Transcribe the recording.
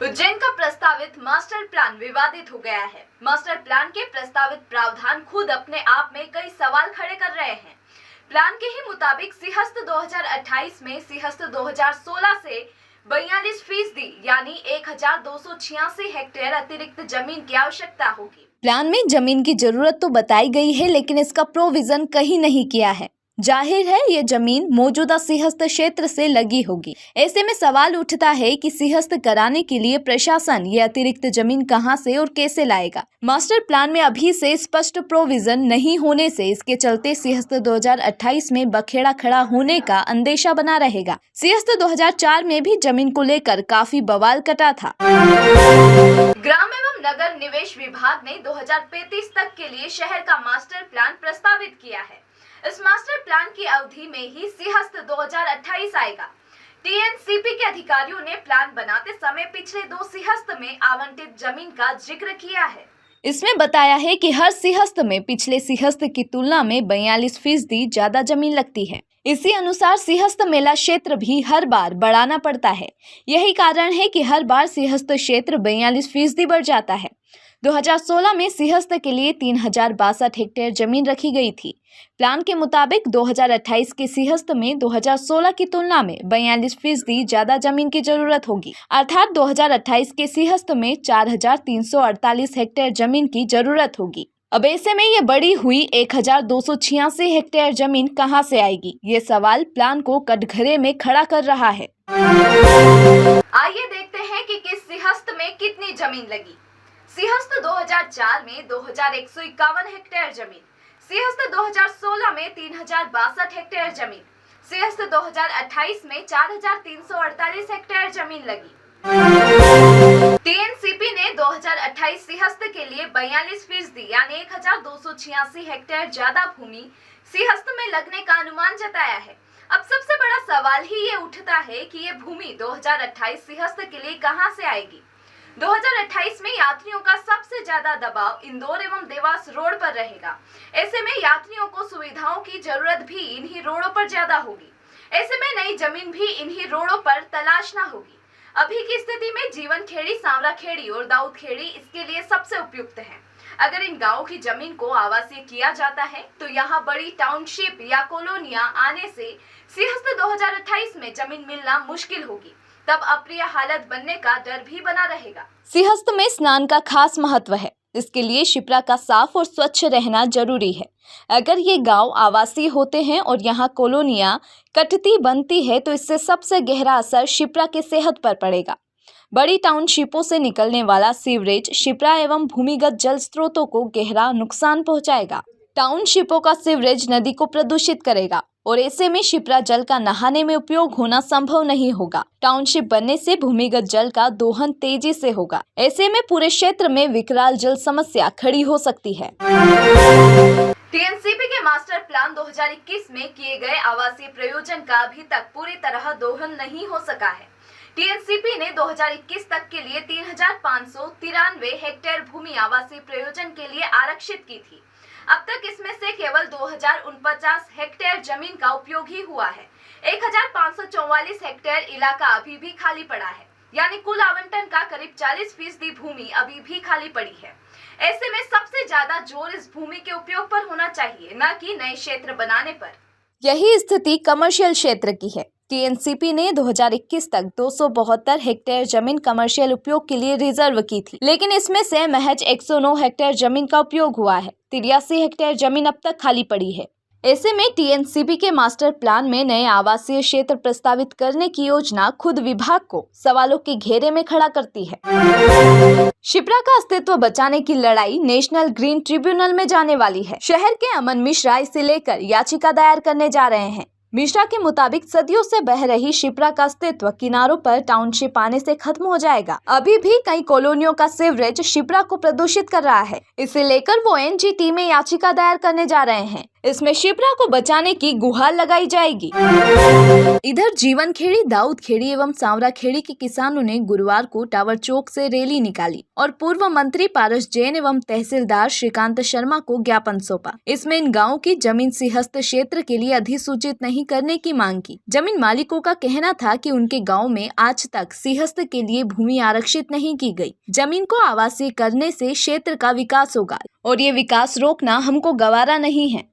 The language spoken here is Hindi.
उज्जैन का प्रस्तावित मास्टर प्लान विवादित हो गया है। मास्टर प्लान के प्रस्तावित प्रावधान खुद अपने आप में कई सवाल खड़े कर रहे हैं। प्लान के ही मुताबिक सिंहस्थ 2028 में सिंहस्थ 2016 से 42% यानी 1286 हेक्टेयर अतिरिक्त जमीन की आवश्यकता होगी। प्लान में जमीन की जरूरत तो बताई गई है, लेकिन इसका प्रोविजन कहीं नहीं किया है। जाहिर है ये जमीन मौजूदा सिंहस्थ क्षेत्र से लगी होगी। ऐसे में सवाल उठता है कि सिंहस्थ कराने के लिए प्रशासन ये अतिरिक्त जमीन कहां से और कैसे लाएगा। मास्टर प्लान में अभी से स्पष्ट प्रोविजन नहीं होने से इसके चलते सिंहस्थ 2028 में बखेड़ा खड़ा होने का अंदेशा बना रहेगा। सिंहस्थ 2004 में भी जमीन को लेकर काफी बवाल कटा था। ग्राम एवं नगर निवेश विभाग ने 2035 तक के लिए शहर का मास्टर प्लान प्रस्तावित किया है। इस मास्टर प्लान की अवधि में ही सिंहस्थ 2028 आएगा। टीएनसीपी के अधिकारियों ने प्लान बनाते समय पिछले 2 सिंहस्थ में आवंटित जमीन का जिक्र किया है। इसमें बताया है कि हर सिंहस्थ में पिछले सिंहस्थ की तुलना में 42% ज्यादा जमीन लगती है। इसी अनुसार सिंहस्थ मेला क्षेत्र भी हर बार बढ़ाना पड़ता है। यही कारण है कि हर बार सिंहस्थ क्षेत्र 42% बढ़ जाता है। 2016 में सिंहस्थ के लिए 3062 हेक्टेयर जमीन रखी गई थी। प्लान के मुताबिक 2028 के सिंहस्थ में 2016 की तुलना में 42% ज्यादा जमीन की जरूरत होगी, अर्थात 2028 के सिंहस्थ में 4348 हेक्टेयर जमीन की जरूरत होगी। अब ऐसे में ये बढ़ी हुई 1286 हेक्टेयर जमीन कहां से आएगी, ये सवाल प्लान को कटघरे में खड़ा कर रहा है। आइए देखते हैं कि किस सिंहस्थ में कितनी जमीन लगी। सिंहस्थ 2004 में 2151 हेक्टेयर जमीन, सिंहस्थ 2016 में 3062 हेक्टेयर जमीन, सिंहस्थ 2028 में 4348 हेक्टेयर जमीन लगी। टीएनसीपी ने 2028 सिंहस्थ के लिए 42% यानी 1286 हेक्टेयर ज्यादा भूमि सिंहस्थ में लगने का अनुमान जताया है। अब सबसे बड़ा सवाल ही ये उठता है कि ये भूमि 2028 सिंहस्थ के लिए कहां से आएगी। 2028 में यात्रियों का सबसे ज्यादा दबाव इंदौर एवं देवास रोड पर रहेगा। ऐसे में यात्रियों को सुविधाओं की जरूरत भी इन्हीं रोडों पर ज्यादा होगी। ऐसे में नई जमीन भी इन्हीं रोडों पर तलाशना होगी। अभी की स्थिति में जीवन खेड़ी, सांवरा खेड़ी और दाऊद खेड़ी इसके लिए सबसे उपयुक्त है। अगर इन गांवों की जमीन को आवासीय किया जाता है तो यहाँ बड़ी टाउनशिप या कॉलोनियां आने से सिंहस्थ 2028 में जमीन मिलना मुश्किल होगी। तब अप्रिय हालत बनने का डर भी बना रहेगा। सिंहस्थ में स्नान का खास महत्व है। इसके लिए शिप्रा का साफ और स्वच्छ रहना जरूरी है। अगर ये गांव आवासीय होते हैं और यहाँ कॉलोनियां कटती बनती है तो इससे सबसे गहरा असर शिप्रा की सेहत पर पड़ेगा। बड़ी टाउनशिपों से निकलने वाला सीवरेज शिप्रा एवं भूमिगत जल स्रोतों को गहरा नुकसान पहुंचाएगा। टाउनशिपों का सीवरेज नदी को प्रदूषित करेगा और ऐसे में शिप्रा जल का नहाने में उपयोग होना संभव नहीं होगा। टाउनशिप बनने से भूमिगत जल का दोहन तेजी से होगा। ऐसे में पूरे क्षेत्र में विकराल जल समस्या खड़ी हो सकती है। टीएनसीपी के मास्टर प्लान 2021 में किए गए आवासीय प्रयोजन का अभी तक पूरी तरह दोहन नहीं हो सका है। टीएनसीपी ने 2021 तक के लिए 3593 हेक्टेयर भूमि आवासीय प्रयोजन के लिए आरक्षित की थी। अब तक इसमें से केवल 2049 हेक्टेयर जमीन का उपयोग ही हुआ है। 1544 हेक्टेयर इलाका अभी भी खाली पड़ा है, यानी कुल आवंटन का करीब 40% भूमि अभी भी खाली पड़ी है। ऐसे में सबसे ज्यादा जोर इस भूमि के उपयोग पर होना चाहिए, न कि नए क्षेत्र बनाने पर। यही स्थिति कमर्शियल क्षेत्र की है। टीएनसीपी ने 2021 तक 272 हेक्टेयर जमीन कमर्शियल उपयोग के लिए रिजर्व की थी, लेकिन इसमें से महज 109 हेक्टेयर जमीन का उपयोग हुआ है। 83 हेक्टेयर जमीन अब तक खाली पड़ी है। ऐसे में टीएनसीपी के मास्टर प्लान में नए आवासीय क्षेत्र प्रस्तावित करने की योजना खुद विभाग को सवालों के घेरे में खड़ा करती है। शिप्रा का अस्तित्व बचाने की लड़ाई नेशनल ग्रीन ट्रिब्यूनल में जाने वाली है। शहर के अमन मिश्रा इसे लेकर याचिका दायर करने जा रहे हैं। मिश्रा के मुताबिक सदियों से बह रही शिप्रा का अस्तित्व किनारों पर टाउनशिप आने से खत्म हो जाएगा। अभी भी कई कॉलोनियों का सीवरेज शिप्रा को प्रदूषित कर रहा है। इसे लेकर वो एनजीटी में याचिका दायर करने जा रहे हैं। इसमें शिप्रा को बचाने की गुहार लगाई जाएगी। इधर जीवन खेड़ी, दाऊद खेड़ी एवं सांवरा खेड़ी के किसानों ने गुरुवार को टावर चौक से रैली निकाली और पूर्व मंत्री पारस जैन एवं तहसीलदार श्रीकांत शर्मा को ज्ञापन सौंपा। इसमें इन गाँव की जमीन सिंहस्थ क्षेत्र के लिए अधिसूचित नहीं करने की मांग की। जमीन मालिकों का कहना था कि उनके गाँव में आज तक सिंहस्थ के लिए भूमि आरक्षित नहीं की गई। जमीन को आवासीय करने से क्षेत्र का विकास होगा और ये विकास रोकना हमको गवारा नहीं है।